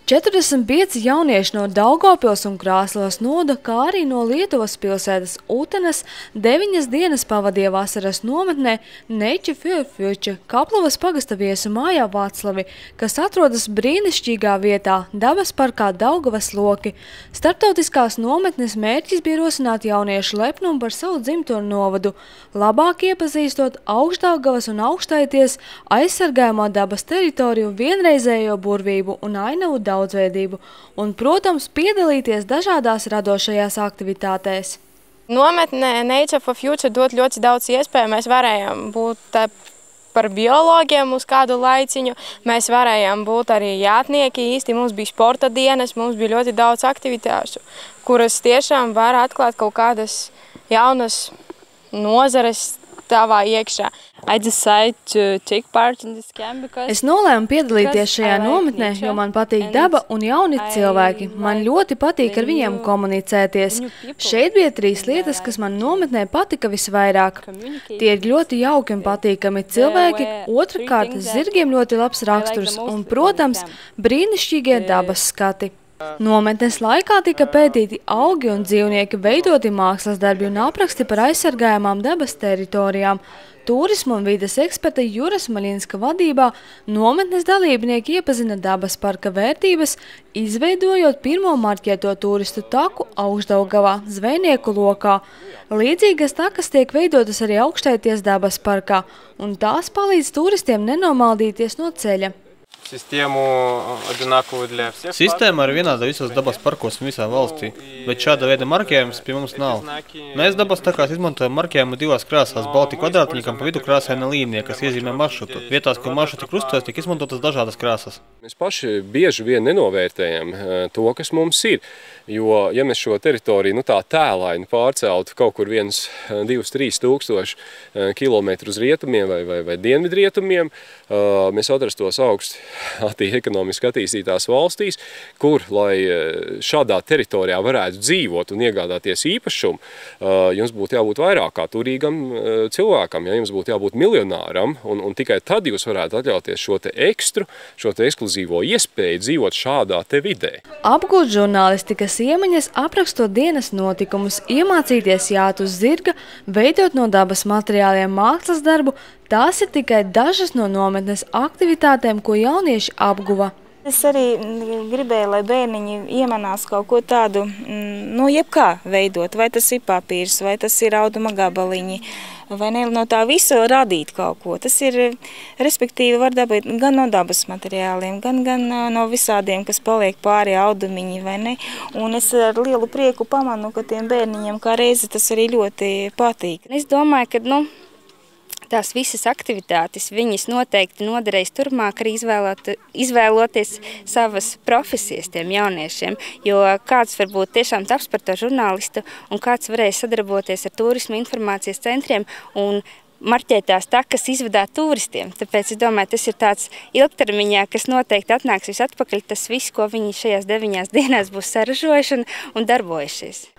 45 jaunieši no Daugavpils un Krāslavas novada, kā arī no Lietuvas pilsētas Utenes 9 dienas pavadīja vasaras nometnē Nature for Future Kaplavas pagasta viesu mājā Vāclavi, kas atrodas brīnišķīgā vietā dabas parkā Daugavas loki. Starptautiskās nometnes mērķis bija rosināt jauniešu lepnumu par savu dzimto novadu, labāk iepazīstot Augšdaugavas un Augštaities aizsargājamo dabas teritoriju, vienreizējo burvību un ainavu daudzveidību un, protams, piedalīties dažādās radošajās aktivitātēs. Nometne Nature for Future dod ļoti daudz iespēju. Mēs varējām būt par biologiem uz kādu laiciņu, mēs varējām būt arī jātnieki īsti, mums bija sporta dienas, mums bija ļoti daudz aktivitāšu, kuras tiešām var atklāt kaut kādas jaunas nozares tavā iekšā. Es nolēmu piedalīties šajā nometnē, jo man patīk daba un jauni cilvēki. Man ļoti patīk ar viņiem komunicēties. Šeit bija 3 lietas, kas man nometnē patika visvairāk. Tie ir ļoti jauki un patīkami cilvēki, otrkārt, zirgiem ļoti labs raksturs un, protams, brīnišķīgie dabas skati. Nometnes laikā tika pētīti augi un dzīvnieki, veidoti mākslas darbi un apraksti par aizsargājamām dabas teritorijām. Turisma un vides eksperta Juras Maļinska vadībā nometnes dalībnieki iepazina dabas parka vērtības, izveidojot pirmo marķēto turistu taku Augšdaugavā, Zvejnieku lokā. Līdzīgas takas tiek veidotas arī Augštaities dabas parkā, un tās palīdz turistiem nenomaldīties no ceļa. Sistēma ir vienāda visos dabas parkos un visā valstī, bet šāda veida marķējums pie mums nav. Mēs dabas takās izmantojam marķējumu 2 krāsās, balti kvadrātniekam pa vidu krāsaina līnija, kas iezīmē maršrutu. Vietās, kur maršruti krustojas, tiek izmantotas dažādas krāsas. Mēs paši bieži vien nenovērtējam to, kas mums ir, jo, ja mēs šo teritoriju tā tēlaini pārceltu kaut kur 2–3 tūkstoši kilometru uz rietumiem vai dienvidrietumiem, mēs atrastos augsti ekonomiski attīstītās valstīs, kur, lai šādā teritorijā varētu dzīvot un iegādāties īpašumu, jums būtu jābūt vairāk kā turīgam cilvēkam, ja jums būtu jābūt miljonāram, un tikai tad jūs varētu atļauties šo te ekstru, šo te ekskluzīvo iespēju dzīvot šādā te vidē. Apgūt žurnālistikas iemaņas, aprakstot dienas notikumus, iemācīties jāt uz zirga, veidot no dabas materiāliem mākslas darbu, tās ir tikai dažas no nometnes aktivitātēm, ko jaunieši apguva. Es arī gribēju, lai bērniņi iemanās kaut ko tādu, jebkā veidot, vai tas ir papīrs, vai tas ir auduma gabaliņi, vai ne, no tā visa radīt kaut ko. Tas ir, respektīvi, var dabūt gan no dabas materiāliem, gan no visādiem, kas paliek pāri audumiņi, vai ne. Un es ar lielu prieku pamanu, ka tiem bērniņiem kā reizi tas arī ļoti patīk. Es domāju, ka, tās visas aktivitātes viņas noteikti noderēs turpmāk arī izvēloties savas profesijas tiem jauniešiem, jo kāds varbūt tiešām taps par to žurnālistu un kāds varēs sadarboties ar turisma informācijas centriem un marķēt tās takas izvedāt turistiem. Tāpēc es domāju, tas ir tāds ilgtermiņā, kas noteikti atnāks visatpakaļ, tas viss, ko viņi šajās 9 dienās būs saražojuši un darbojušies.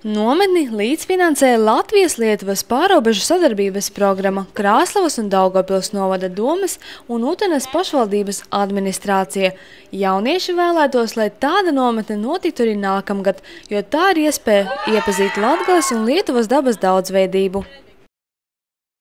Nometni līdzfinansēja Latvijas-Lietuvas pārobežu sadarbības programma, Krāslavas un Daugavpils novada domes un Utenes pašvaldības administrācija. Jaunieši vēlētos, lai tāda nometne notiktu arī nākamgad, jo tā ir iespēja iepazīt Latgales un Lietuvas dabas daudzveidību.